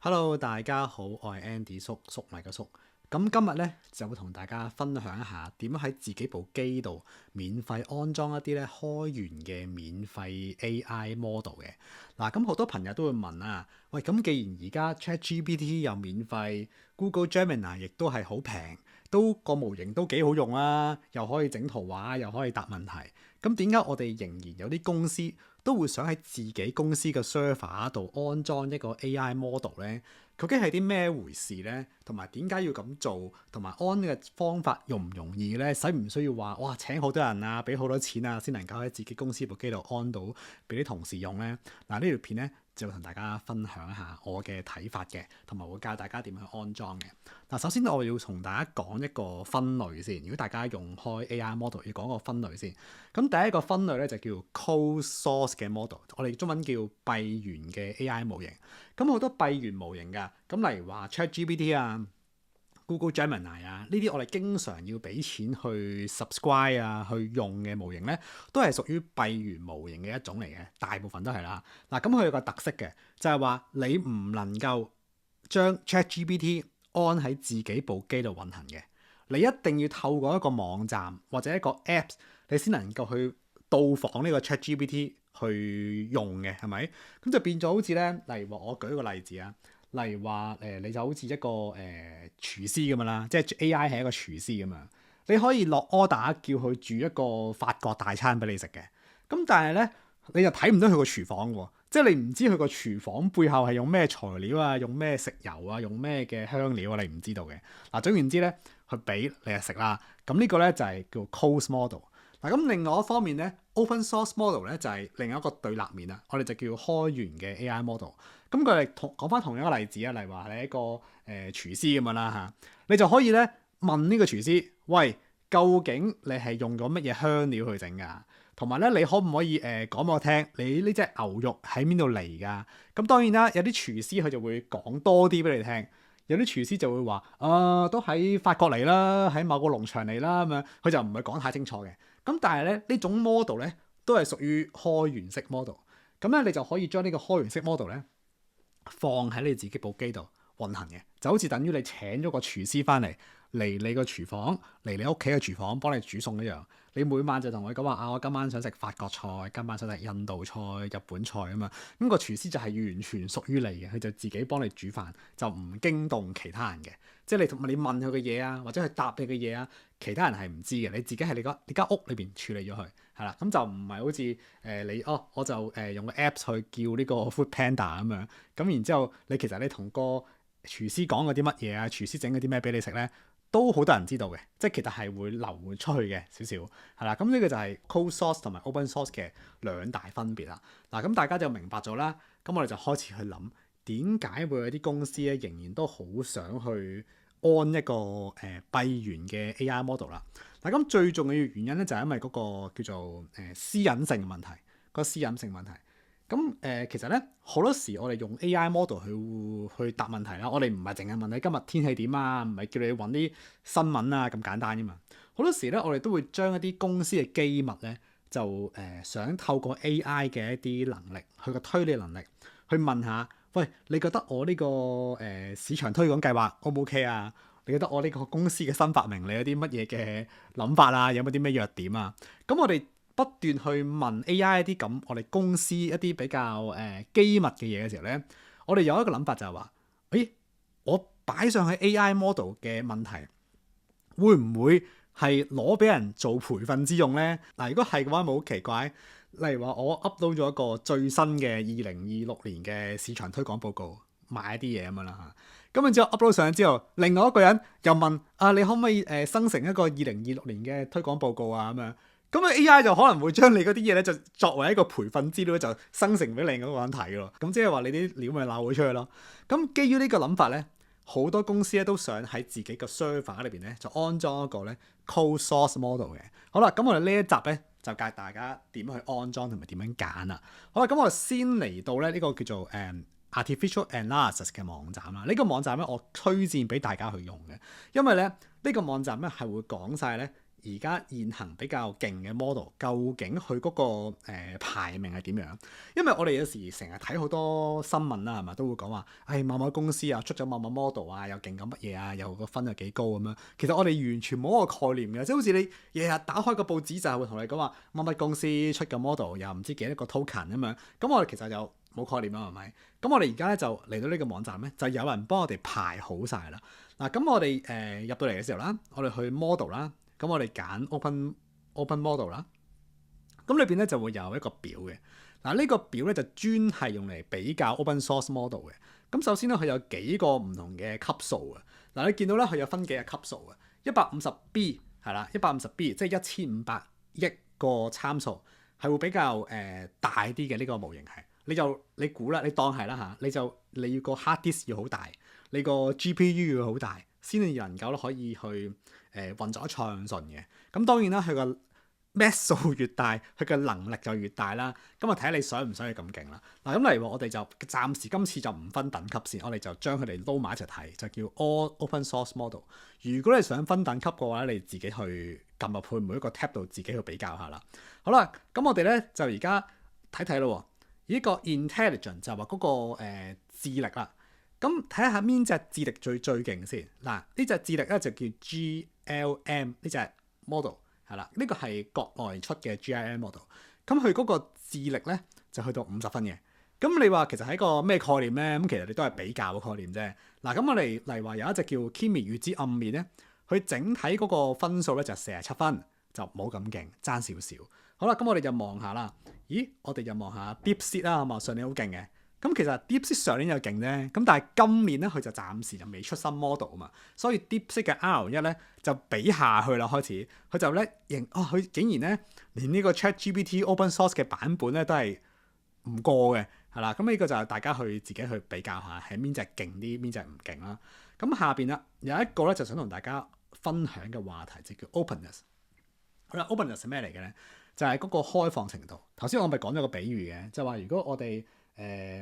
Hello，大家好，我係 Andy 粟米嘅粟。咁今日咧就會同大家分享一下點樣喺自己部機度免費安裝一啲咧開源嘅免費 AI model 嘅。嗱，咁好多朋友都會問啊，喂，咁既然而家 ChatGPT 又免費，Google Gemini 亦都係好平，都個模型都幾好用啦，又可以整圖畫，又可以答問題。咁點解我哋仍然有啲公司都會想喺自己公司嘅 server 度安裝一個 AI model 咧？究竟係啲咩回事咧？同埋點解要咁做？同埋安嘅方法容唔容易咧？使唔需要話哇請好多人啊，俾好多錢啊，先能夠喺自己公司部機度安到俾啲同事用咧？嗱，呢條片咧就會同大家分享一下我嘅睇法嘅，同埋會教大家點去安裝嘅。嗱，首先我要同大家講一個分類先。如果大家用開 AI model，要講個分類先。咁第一個分類咧就叫 closed source 嘅 model， 我哋中文叫閉源嘅 AI 模型。咁好多閉源模型㗎，咁例如話 ChatGPT 啊、Google Gemini 啊，呢啲我哋經常要俾錢去 subscribe 啊、去用嘅模型咧，都係屬於閉源模型嘅一種嚟嘅，大部分都係啦。嗱，咁佢有個特色嘅，就係話你唔能夠將 ChatGPT 安喺自己部機度運行嘅，你一定要透過一個網站或者一個 Apps，你先能夠去到訪呢個 ChatGPT 去用嘅，係咪？咁就變咗好似咧，例如話我舉一個例子啊，例如話你就好似一個廚師咁樣啦，即係 AI 係一個廚師咁樣，你可以落 order 叫佢煮一個法國大餐俾你食嘅，咁但係咧你就睇唔到佢個廚房喎。即係你唔知佢個廚房背後係用咩材料啊，用咩食油啊，用咩嘅香料啊，你唔知道嘅。嗱，總言之咧，佢俾你就食啦。咁呢個咧就係叫 closed model。嗱，咁另外一方面咧，open source model 咧就係另一個對立面啊。我哋就叫開源嘅 AI model。咁佢哋講翻同樣一個例子啊，例如話你一個廚師咁樣啦嚇，你就可以咧問呢個廚師，喂，究竟你係用咗乜嘢香料去整㗎？同埋咧，你可唔可以講俾我聽，你呢隻牛肉喺邊度嚟㗎？咁當然啦，有啲廚師佢就會講多啲俾你聽，有啲廚師就會話都喺法國嚟啦，喺某個農場嚟啦咁樣，佢就唔係講太清楚嘅。咁但係咧呢種 model 咧都係屬於開源式 model，咁咧你就可以將呢個開源式 model 咧放喺你自己部機度運行嘅，就好似等於你請咗個廚師翻嚟你個廚房，嚟你屋企嘅廚房幫你煮餸一樣。你每晚就同佢講話我今晚想食法國菜，今晚想食印度菜、日本菜啊嘛。咁個廚師就係完全屬於你嘅，佢就自己幫你煮飯，就唔驚動其他人嘅。即係你問佢嘅嘢啊，或者係答你嘅嘢啊，其他人係唔知嘅。你自己喺你間屋裏邊處理咗佢，係啦。咁就唔係好似我就用個 Apps 去叫呢個 Food Panda 咁樣。咁然之後你其實你同個廚師講嗰啲乜嘢啊，廚師整嗰啲咩俾你食咧？都好多人知道嘅，即係其實係會流出去嘅少少，係啦。咁呢個就係 closed source 同埋 open source 嘅兩大分別啦。嗱，咁大家就明白咗啦。咁我哋就開始去諗點解會有啲公司咧仍然都好想去安一個閉源嘅 AI model 啦。嗱，咁最重要嘅原因咧就係因為嗰個叫做私隱性問題，個私隱性問題。咁其實咧好多時我哋用 AI model 去答問題啦，我哋唔係淨係問你今日天氣點啊，唔係叫你揾啲新聞啊咁簡單啫嘛。好多時咧我哋都會將一啲公司嘅機密咧就想透過 AI 嘅一啲能力，佢個推理能力去問下，喂，你覺得我呢個市場推廣計劃 O 唔 OK 啊？你覺得我呢個公司嘅新發明你有啲乜嘢嘅諗法啊？有冇啲咩弱點啊？咁我哋不斷去問 AI 一啲咁我哋公司一啲比較機密嘅嘢嘅時候咧，我哋有一個諗法就係話，我擺上去 AI model 嘅問題，會唔會係攞俾人做培訓之用咧？嗱，如果係嘅話，冇好奇怪。例如話，我 upload 咗一個最新嘅2026年嘅市場推廣報告，賣一啲嘢咁樣啦嚇。咁然之後 upload 上去之後，另外一個人又問你可唔可以生成一個2026年嘅推廣報告啊咁樣？咁啊 AI 就可能會將你嗰啲嘢咧，就作為一個培訓資料就生成俾另一個人睇咯。咁即係話你啲料咪漏咗出去咯。咁基於呢個諗法咧，好多公司咧都想喺自己個 server 裏邊咧就安裝一個咧 closed source model 嘅。好啦，咁我哋呢一集咧就教大家點去安裝同埋點樣揀啦。好啦，咁我哋先嚟到咧呢個叫做Artificial Analysis 嘅網站啦。呢個網站咧我推薦俾大家去用嘅，因為咧呢個網站咧係會講晒咧而家現行比較勁嘅 model，究竟佢嗰個排名係點樣？因為我哋有時成日睇好多新聞啦，係咪都會講話，某某公司啊出咗某某 model 啊，又勁緊乜嘢啊，又個分又幾高咁樣。其實我哋完全冇一個概念嘅，即係好似你日日打開個報紙就係會同你講話乜乜公司出嘅 model 又唔知幾多個 token 咁樣。咁我哋其實就冇概念啦，係咪？咁我哋而家咧就嚟到呢個網站咧，就有人幫我哋排好晒啦。嗱，咁我哋入到嚟嘅時候啦，我哋去 model 啦，咁我哋揀 open model 啦，咁裏邊咧就會有一個表嘅。嗱，呢個表咧就專係用嚟比較 open source model 嘅。咁首先咧佢有幾個唔同嘅級數啊。嗱，你見到咧佢有分幾個級數啊？150B 係啦，150B 即係1500億個參數，係會比較大啲嘅呢個模型係。你估啦，你當係啦嚇，你要個 hard disk 要好大，你個 GPU 要好大，先至能夠可以去運作得暢順嘅。咁當然啦，佢個 max 數越大，佢嘅能力就越大啦。咁啊睇下你想唔想佢咁勁啦。嗱，咁例如我哋就暫時今次就唔分等級先，我哋就將佢哋撈埋一齊睇，就叫 all open source model。如果你想分等級嘅話，你自己去撳入去每一個 tab 度自己去比較下啦。好啦，咁我哋咧就而家睇睇咯。呢個 intelligence 就話嗰個智力啦。咁睇下邊隻智力最勁先。嗱，呢隻智力咧就叫 GLM 呢隻 model 係啦，呢個係國內出嘅 GLM model。咁佢嗰個智力咧就去到50分嘅。咁你話其實係一個咩概念咧？咁其實你都係比較嘅概念啫。嗱，咁我哋例如話有一隻叫 Kimi 預知暗面咧，佢整體嗰個分數咧就47分，就冇咁勁，爭少少。好啦，咁我哋就望下啦。咦，我哋就望下 DeepSeek 啦，係嘛？上年好勁嘅。咁其實 DeepSeek 上年又勁啫，咁但係今年咧佢就暫時就未出新 model 啊嘛，所以 DeepSeek 嘅 R1 咧就比下去啦，開始佢就咧佢竟然咧連呢個 ChatGPT Open Source 嘅版本咧都係唔過嘅，係啦。咁呢個就係大家去自己去比較下，係邊隻勁啲，邊隻唔勁啦。咁下邊啦有一個咧就想同大家分享嘅話題就叫 openness。好啦，openness 係咩嚟嘅咧？就係嗰個開放程度。頭先我咪講咗個比喻嘅，就話如果我哋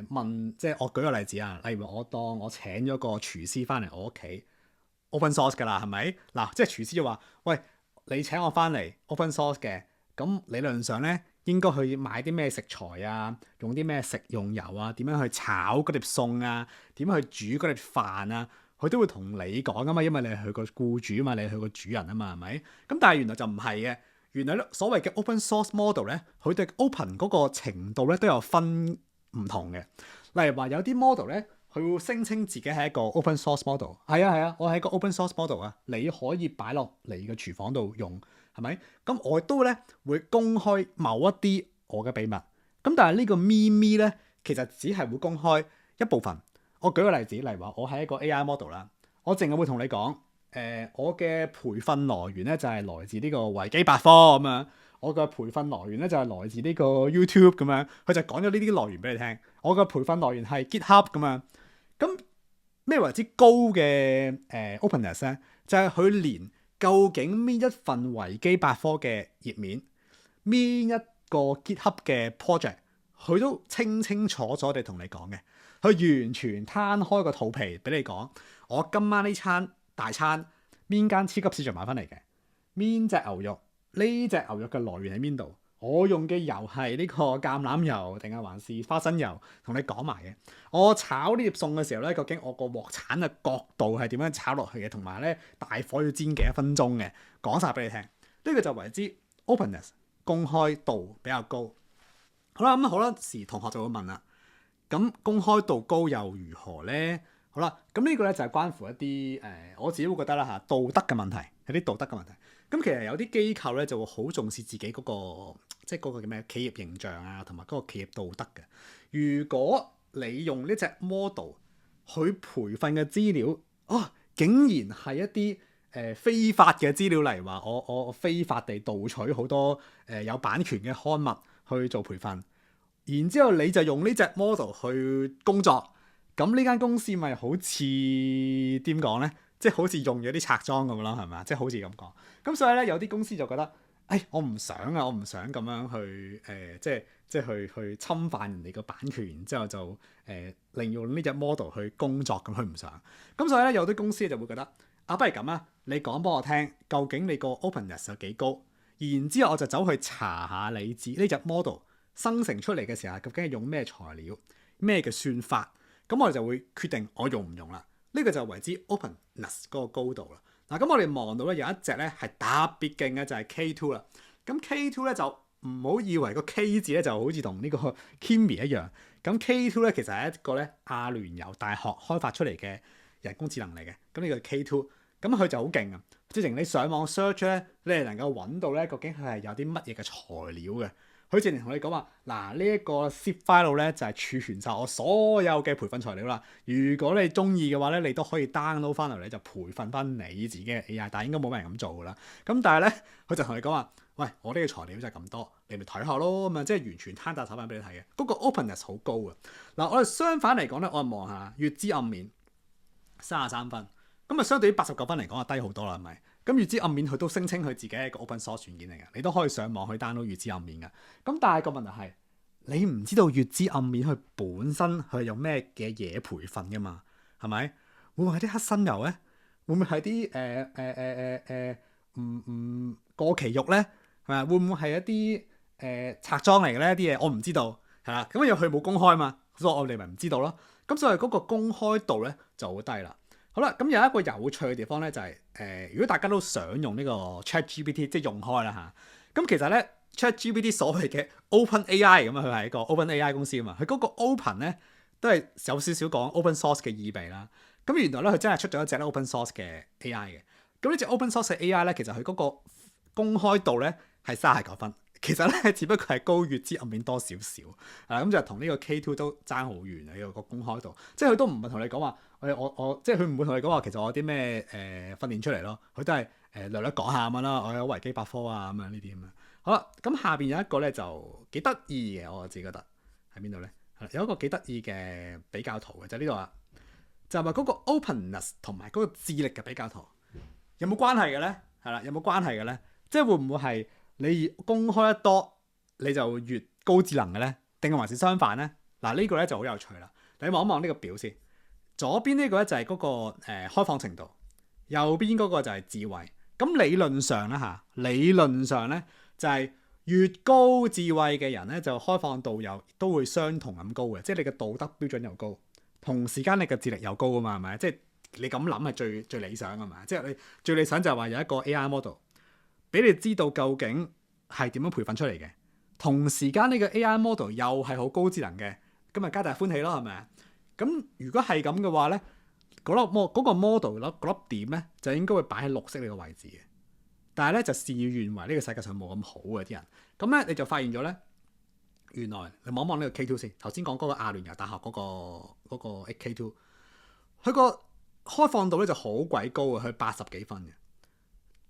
問，即係我舉個例子啊，例如我當我請咗個廚師翻嚟我屋企 open source 㗎啦，係咪？嗱，即係廚師就話：喂，你請我翻嚟 open source 嘅，咁理論上咧應該去買啲咩食材啊，用啲咩食用油啊，點樣去炒嗰碟餸啊，點樣去煮嗰碟飯啊，佢都會同你講㗎嘛，因為你係佢個僱主啊嘛，你係佢個主人啊嘛，係咪？咁但係原來就唔係嘅。原來咧，所謂嘅 open source model 咧，佢對 open 嗰個程度咧都有分唔同嘅。例如話有啲 model 咧，佢會聲稱自己係一個 open source model。係啊，我係一個 open source model 啊，你可以擺落你嘅廚房度用，係咪？咁我都咧會公開某一啲我嘅秘密。咁但係呢個咪咪咧，其實只係會公開一部分。我舉個例子，例如話我係一個 AI model 啦，我淨係會同你講。我嘅培訓來源咧就係來自呢個維基百科咁樣，我嘅培訓來源咧就係來自呢個 YouTube 咁樣，佢就講咗呢啲來源俾你聽。我嘅培訓來源係 GitHub 咁樣。咁咩為之高嘅openness 咧？就係佢連究竟邊一份維基百科嘅頁面，邊一個 GitHub 嘅 project，佢都清清楚楚地同你講嘅。佢完全攤開個肚皮俾你講，我今晚呢餐大餐邊間超級市場買翻嚟嘅？邊隻牛肉？呢隻牛肉嘅來源喺邊度？我用嘅油係呢個橄欖油定係還是花生油？同你講埋嘅。我炒呢碟餸嘅時候咧，究竟我個鑊鏟嘅角度係點樣炒落去嘅？同埋咧大火要煎幾多分鐘嘅？講晒俾你聽。呢個就為之 openness， 公開度比較高。好啦，咁好多時同學就會問啦，咁公開度高又如何咧？好啦，咁呢個咧就係關乎一啲我自己會覺得啦嚇，道德嘅問題，有啲道德嘅問題。咁其實有啲機構咧就會好重視自己嗰個，即係嗰個叫咩企業形象啊，同埋嗰個企業道德嘅。如果你用呢隻 model 去培訓嘅資料，竟然係一啲非法嘅資料，例如話我非法地盜取好多有版權嘅刊物去做培訓，然之後你就用呢隻 model 去工作。咁呢間公司咪好似點講咧？即係好似用咗啲拆裝咁咯，係咪？即係好似咁講。咁所以咧，有啲公司就覺得，我唔想啊，我唔想咁樣去即係去侵犯人哋個版權，然之後就利用呢隻 model 去工作咁，佢唔想。咁所以咧，有啲公司就會覺得，不如咁啊，你講俾我聽，究竟你個 openness 有幾高？然之後我就走去查下你呢隻 model 生成出嚟嘅時候，究竟係用咩材料、咩嘅算法？咁我哋就會決定我用唔用啦。呢個就為之 openness 嗰個高度啦。嗱，咁我哋望到咧有一隻咧係特別勁嘅，就係 K2 啦。咁 K2 咧就唔好以為個 K 字咧就好似同呢個 Kimi 一樣。咁 K2 咧其實係一個咧阿聯酋大學開發出嚟嘅人工智能嚟嘅。咁呢個 K2，咁佢就好勁啊！直情你上網 search 咧，你係能夠揾到咧究竟佢係有啲乜嘢嘅材料嘅。佢直情同你講話，嗱，呢一個 zip file 咧就係儲存晒我所有嘅培訓材料啦。如果你中意嘅話咧，你都可以 download 翻嚟咧就培訓翻你自己嘅 AI，但係應該冇乜人咁做噶啦。咁但係咧，佢就同你講話，喂，我呢個材料就係咁多，你咪睇下咯。咁啊，即係完全攤大手板俾你睇嘅。嗰個 openness 好高啊！嗱，我哋相反嚟講咧，我望下月之暗面33分，咁啊相對於89分嚟講啊低好多啦，係咪？咁月之暗面佢都聲稱佢自己係一個 open source 軟件嚟嘅，你都可以上網去 download 月之暗面嘅。咁但係個問題係，你唔知道月之暗面佢本身佢係用咩嘅嘢培訓噶嘛？係咪？會唔會係啲黑心油咧？會唔會係啲唔過期肉咧？係咪？會唔會係一啲拆裝嚟嘅咧？啲嘢我唔知道，係啦。咁因為佢冇公開嘛，所以我哋咪唔知道咯。咁所以嗰個公開度咧就好低啦。好啦，咁有一個有趣嘅地方咧，就係如果大家都想用呢個 ChatGPT，即係用開啦嚇。咁其實咧 ChatGPT 所謂嘅 OpenAI 咁啊，佢係一個 OpenAI 公司啊嘛。佢嗰個 Open 咧都係有少少講 Open Source 嘅意味啦。咁原來咧佢真係出咗一隻 Open Source 嘅 AI 嘅。咁呢隻 Open Source 嘅 AI 咧，其實佢嗰個公開度咧係39分。其實咧，只不過係高月之暗面多少少，咁就同呢個 K2 都爭好遠啊！呢個公開度，即係佢都唔係同你講話，我即係佢唔會同你講話，其實我有啲咩訓練出嚟咯，佢都係略略講下咁樣啦，我有維基百科啊咁樣呢啲咁樣。好啦，咁下邊有一個咧就幾得意嘅，我自己覺得喺邊度咧？有一個幾得意嘅比較圖嘅，就係呢度啦，就係話嗰個 openness 同埋嗰個智力嘅比較圖有冇關係嘅咧？係啦，有冇關係嘅咧？即係會唔會係？你公開得多，你就越高智能嘅咧，定係還是相反咧？嗱，呢個咧就好有趣啦。你望一望呢個表先，左邊呢個咧就係嗰個開放程度，右邊嗰個就係智慧。咁理論上啦嚇，理論上咧就係越高智慧嘅人咧，就開放度又都會相同咁高嘅，即係你嘅道德標準又高，同時間你嘅智力又高啊嘛，係咪？即係你咁諗係最理想啊嘛。即係你最理想就係話有一個 AI model。俾你知道究竟係點樣培訓出嚟嘅，同時間呢個 AI model 又係好高智能嘅，咁咪皆大歡喜咯，係咪啊？咁如果係咁嘅話咧，嗰個 model 嗰粒點咧就應該會擺喺綠色呢個位置嘅。但係咧就事與願違，呢個世界上冇咁好嘅啲人。咁咧你就發現咗咧，原來你望一望呢個 K2 先，頭先講嗰個阿聯酋大學嗰個 K2，佢個開放度咧就好鬼高啊，佢80幾分嘅。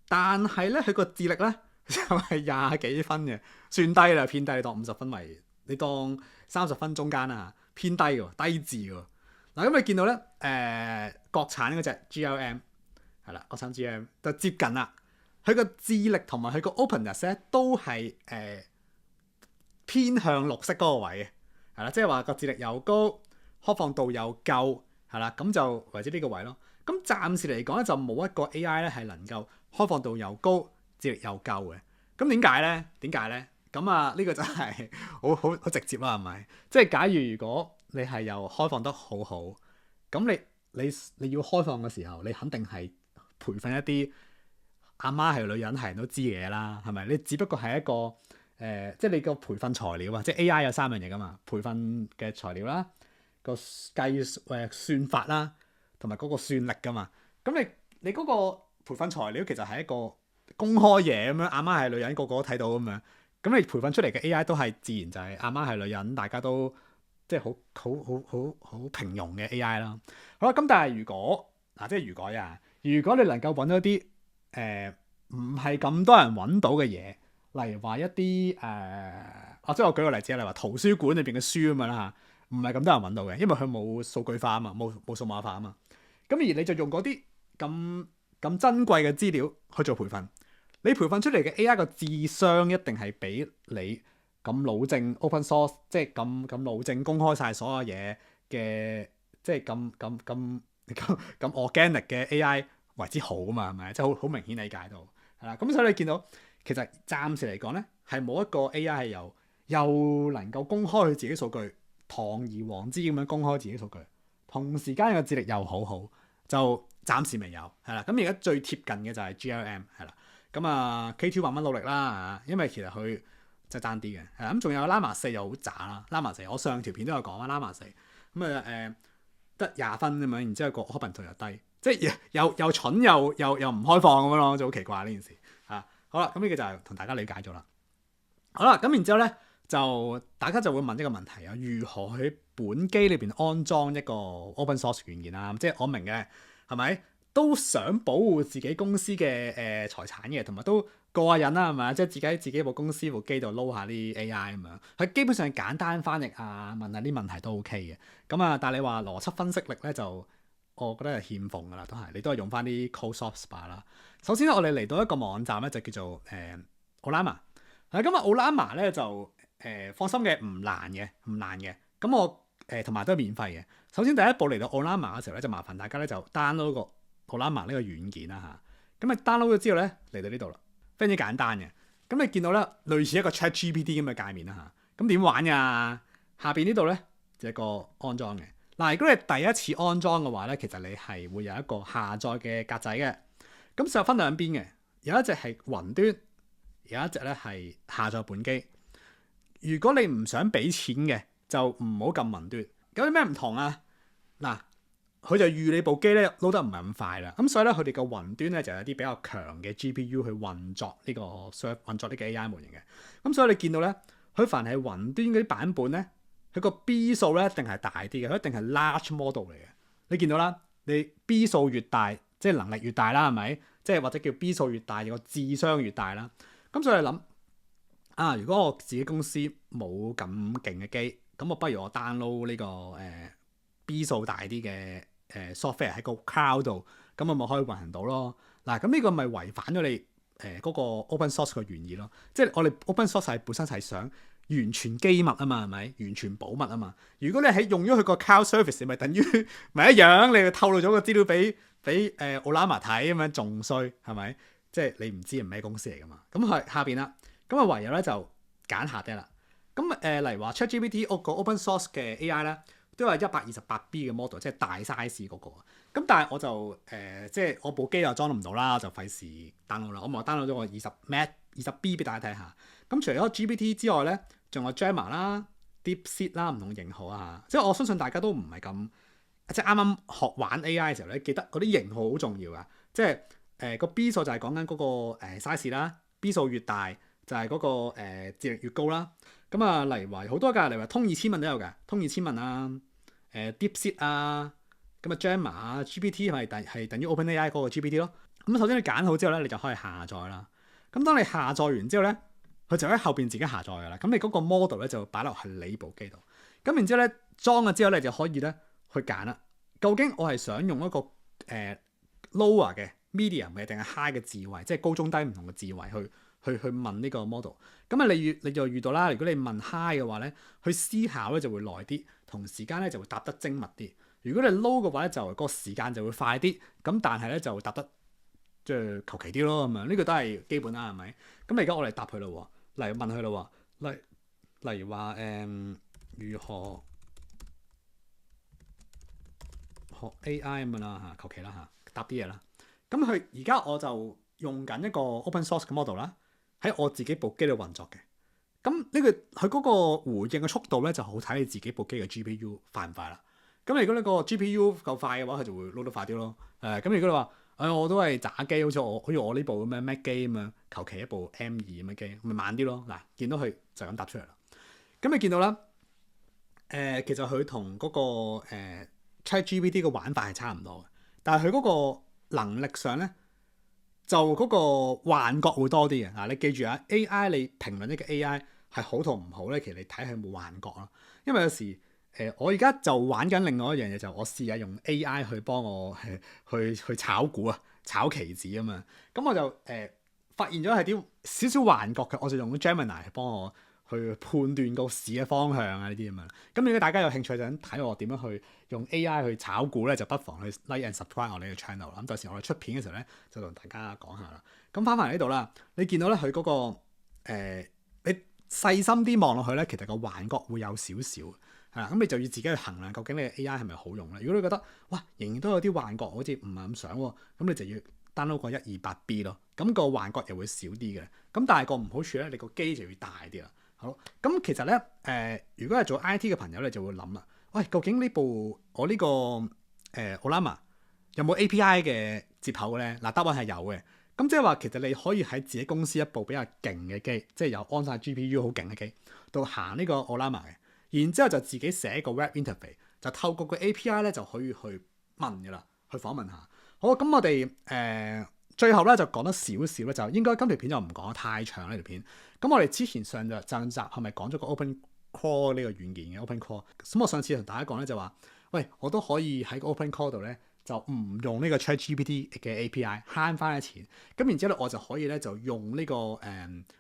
但係咧，佢個智力咧就係20幾分嘅，算低啦，偏低。你當50分為，你當30分中間啊，偏低喎，低智喎。嗱，咁你見到咧，國產嗰隻 GLM 係啦，國產 GLM 就接近啦。佢個智力同埋佢個 openness 咧都係偏向綠色嗰個位嘅，係啦，即係話個智力又高，開放度又夠，係啦，咁就為之呢個位咯。咁暫時嚟講咧，就冇一個 AI 咧係能夠開放度又高，智力又夠嘅。咁點解咧？點解咧？咁啊，呢個真係好直接啦，係咪？即係假如果你係又開放得好好，咁你要開放嘅時候，你肯定係培訓一啲阿媽係女人係人都知嘅嘢啦，係咪？你只不過係一個即係你個培訓材料啊，即係 AI 有3樣嘢噶嘛，培訓嘅材料啦，個算法啦。同埋嗰個算力噶嘛，咁你嗰個培訓材料其實係一個公開嘢咁樣，阿媽係女人個個都睇到咁樣，咁你培訓出嚟嘅 AI 都係自然就係阿媽係女人，大家都即係好平庸嘅 AI 啦。好啦，咁但係如果即係如果你能夠揾到啲唔係咁多人揾到嘅嘢，例如話一啲即係我舉個例子，例如話圖書館裏邊嘅書咁樣啦嚇，唔係咁多人揾到嘅，因為佢冇數據化啊嘛，冇數碼化啊嘛。咁而你就用嗰啲咁珍貴嘅資料去做培訓，你培訓出嚟嘅 AI 個智商一定係比你咁老正 open source， 即係咁老正公開晒所有嘢嘅，即係咁 organic 嘅 AI 為之好啊嘛，係咪？即係好明顯理解到係啦。咁所以你見到其實暫時嚟講咧，係冇一個 AI 係又能夠公開佢自己數據，堂而皇之咁樣公開自己數據，同時間嘅智力又好，就暫時未有係啦。咁而家最貼近嘅就係 GLM 係啦。咁啊 K2 慢慢努力啦，因為其實佢即係爭啲嘅。咁仲有 Llama 4又好渣啦，Llama 4我上條片都有講啊，Llama 4咁啊得20分咁樣，然之後個 open 度又低，即係又蠢又唔開放咁樣咯，就好奇怪呢件事嚇。好啦，咁呢個就係同大家理解咗啦。好啦，咁然之後咧就大家就會問一個問題啊，如何喺本機裏邊安裝一個 open source 軟件啊？即係我明嘅係咪？都想保護自己公司嘅財產嘅，同埋都過下癮啦，係咪？即係自己部公司部機度撈下啲 AI 咁樣，佢基本上簡單翻譯啊，問下啲問題都 OK 嘅。咁啊，但係你話邏輯分析力咧，就我覺得係欠奉噶啦，你都係用翻啲 CodeSource 啦。首先咧，我哋嚟到一個網站咧，就叫做Ollama。咁啊，Ollama咧就放心嘅，唔難嘅。咁我同埋都係免費嘅。首先第一步嚟到 Ollama 嘅時候咧，就麻煩大家咧就 download 個Ollama 呢個軟件啦嚇，咁你 download 咗之後咧，嚟到呢度啦，非常之簡單嘅。咁你見到咧，類似一個 ChatGPT 咁嘅界面啦嚇。咁點玩呀？下邊呢度咧就一個安裝嘅。嗱，如果你第一次安裝嘅話咧，其實你係會有一個下載嘅格仔嘅。咁就分兩邊嘅，有一隻係雲端，有一隻咧係下載本機。如果你唔想俾錢嘅，就唔好撳雲端。有啲咩唔同啊？嗱。佢就預你部機咧撈得唔係咁快啦，咁所以咧佢哋個雲端咧就有啲比較強嘅 GPU 去運作呢個呢個 AI 模型嘅。咁所以你見到咧，佢凡係雲端嗰啲版本咧，佢個 B 數咧一定係大啲嘅，佢一定係 large model 嚟嘅。你見到啦，你 B 數越大，即係能力越大啦，係咪？即係或者叫 B 數越大，個智商越大啦。咁所以你諗啊，如果我自己公司冇咁勁嘅機，咁我不如我 download 呢個B 數大啲嘅software 喺個 cloud 度，咁我咪可以運行到咯。嗱，咁呢個咪違反咗你嗰個 open source 嘅原意咯。即係我哋 open source 係本身係想完全機密啊嘛，係咪？完全保密啊嘛。如果你喺用咗佢個 cloud service，咪等於咪一樣，你透露咗個資料俾Ollama 睇咁樣，仲衰係咪？即係你唔知係咩公司嚟噶嘛。咁係下邊啦，咁啊唯有咧就揀下啲啦。咁例如話 ChatGPT 個 open source 嘅 AI 咧。都係 128B 嘅 model，即係大 size 嗰個。咁但係我就即係我部機又裝唔到啦，就費事 download 啦。我咪 download 咗個20B 俾大家睇下。咁除咗 GPT 之外咧，仲有 Gemma 啦、DeepSeek 啦，唔同型號啊。即係我相信大家都唔係咁，即係啱啱學玩 AI 嘅時候咧，記得嗰啲型號好重要噶。即係個 B 數就係講緊嗰個size 啦，B 數越大就係嗰個智力越高啦。咁啊，例如話好多㗎，例如話通義千問都有嘅，通義千問啊，DeepSeek 啊，咁啊 Gemma 啊 GPT 係等於 OpenAI 嗰個 GPT 咯。咁首先你揀好之後咧，你就可以下載啦。咁當你下載完之後咧，佢就喺後邊自己下載㗎啦。咁你嗰個 model 咧就擺落喺你部機度。咁然之後咧裝咗之後咧，就可以咧去揀啦。究竟我係想用一個lower 嘅、medium 嘅定係 high 嘅智慧，即係高中低唔同嘅智慧去問呢個 model。咁啊，你就遇到啦。如果你問 high 嘅話咧，去思考咧就會耐啲，同時間咧就會答得精密啲。如果你 low 嘅話咧，就個時間就會快啲。咁但係咧就答得即係求其啲咯咁樣。呢個都係基本啦，係咪？咁而家我哋答佢咯，嚟問佢咯，例如話如何學 AI 咁樣啦嚇，求其啦嚇，答啲嘢啦。咁佢而家我就用緊一個 open source 嘅 model 啦。喺我自己部機度運作嘅，咁呢個佢嗰個回應嘅速度咧就好睇你自己部機嘅 GPU 快唔快啦。咁如果呢個 GPU 夠快嘅話，佢就會撈得快啲咯。咁如果你話我都係渣機，好似我呢部咁樣 Mac 機咁樣，求其一部 M2咁嘅機，咪慢啲咯。嗱，見到佢就咁答出嚟啦。咁你見到啦，其實佢同嗰個ChatGPT 嘅玩法係差唔多嘅，但係佢嗰個能力上咧。就嗰個幻覺會多啲嘅嗱，你記住啊 ，AI 你評論呢個 AI 係好同唔好咧，其實你睇佢有冇幻覺咯。因為有時我而家就玩緊另外一樣嘢，就我試下用 AI 去幫我去炒股啊，炒期指啊嘛。咁我就發現咗係啲少少幻覺嘅，我就用咗 Gemini 幫我去判斷個市嘅方向啊呢啲咁樣。咁如果大家有興趣想睇我點樣去用 AI 去炒股咧，就不妨去 like and subscribe 我呢個 channel 啦。咁到時我哋出片嘅時候咧，就同大家講下啦。咁翻返嚟呢度啦，你見到咧佢嗰個你細心啲望落去咧，其實個幻覺會有少少。係啦，咁你就要自己去衡量究竟你嘅 AI 係咪好用咧？如果你覺得哇，仍然都有啲幻覺，好似唔係咁想喎，咁你就要 download 個 128B 咯。咁個幻覺又會少啲嘅。咁但係個唔好處咧，你個機就要大啲啦。好，咁其實咧如果係做 IT 嘅朋友咧，就會諗啦，喂，究竟呢部我呢個Ollama 有冇 API 嘅接口咧？嗱，答案係有嘅。咁即係話其實你可以喺自己公司一部比較勁嘅機，即係有安晒 GPU 好勁嘅機，度行呢個 Ollama 嘅。然之後就自己寫一個 web interface，就透過個 API 咧就可以去問嘅啦，去訪問下。好，咁我哋最後咧就講多少少咧，就應該今條片就唔講得太長呢條片。咁我哋之前上集係咪講咗個 OpenClaw 呢個軟件嘅 OpenClaw？咁我上次同大家講咧就話，喂，我都可以喺個 OpenClaw 度咧就唔用呢個 ChatGPT 嘅 API 慳翻一錢。咁然之後咧我就可以咧就用呢個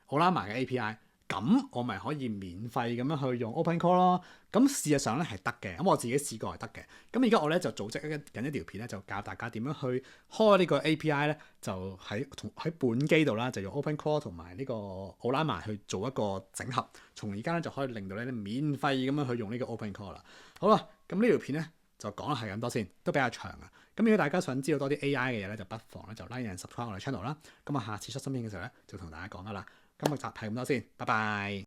Ollama 嘅 API。咁我咪可以免費咁樣去用 OpenClaw 咯。咁事實上咧係得嘅。咁我自己試過係得嘅。咁而家我咧就組織緊一條片咧，就教大家點樣去開呢個 API 咧，就喺本機度啦，就用 OpenClaw 同埋呢個 Ollama 去做一個整合，從而家咧就可以令到你免費咁樣去用呢個 OpenClaw 啦。好啦，咁呢條片咧就講得係咁多先，都比較長啊。咁如果大家想知道多啲 AI 嘅嘢咧，就不妨咧就 like and subscribe 我哋 channel 啦。咁啊，下次出新片嘅時候咧，就同大家講噶啦。今日集係咁多先，拜拜。